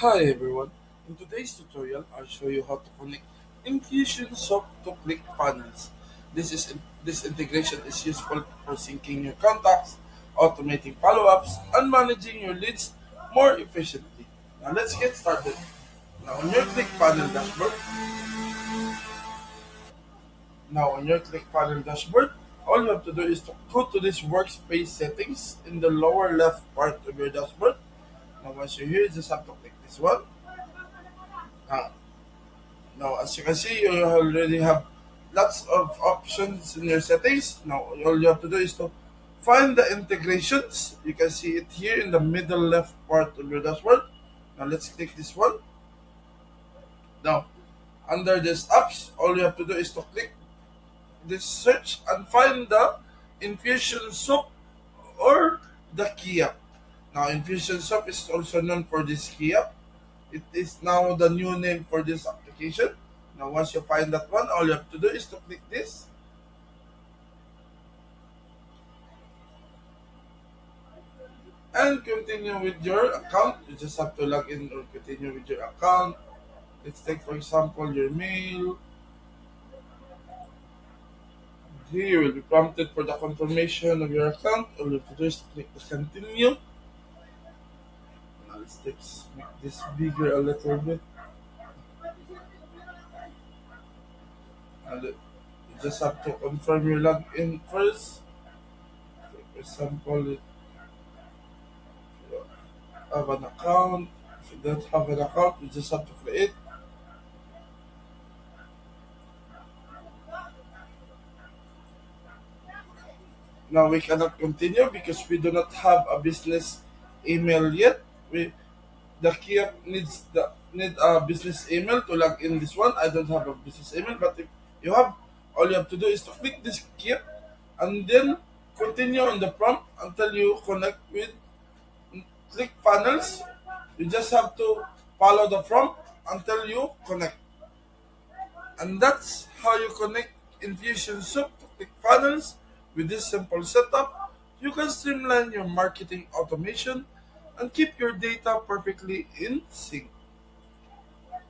Hi everyone. In today's tutorial, I'll show you how to connect Infusionsoft to Clickfunnels. This integration is useful for syncing your contacts, automating follow-ups, and managing your leads more efficiently. Now let's get started. Now on your Clickfunnel dashboard, all you have to do is to go to this workspace settings in the lower left part of your dashboard. Now once you're here, you just have to click this one. Now Now, as you can see, you already have lots of options in your settings. Now, all you have to do is to find the integrations. You can see it here in the middle left part of your dashboard. Now, let's click this one. Now, under this apps, all you have to do is to click this search and find the Infusionsoft or the Keap. Now, Infusionsoft is also known for this Keap. It is now the new name for this application. Now, once you find that one, all you have to do is to click this and continue with your account. You just have to log in or continue with your account. Let's take, for example, your mail. Here, you will be prompted for the confirmation of your account. All you have to do is to click the continue. Now, make this bigger a little bit. And you just have to confirm your login first. For example, if you have an account. If you don't have an account, you just have to create. Now we cannot continue because we do not have a business email yet. The Keap need a business email to log in this one. I don't have a business email, but if you have, all you have to do is to click this Keap and then continue on the prompt until you connect with ClickFunnels. You just have to follow the prompt until you connect, and that's how you connect Infusionsoft to ClickFunnels. With this simple setup, you can streamline your marketing automation and keep your data perfectly in sync.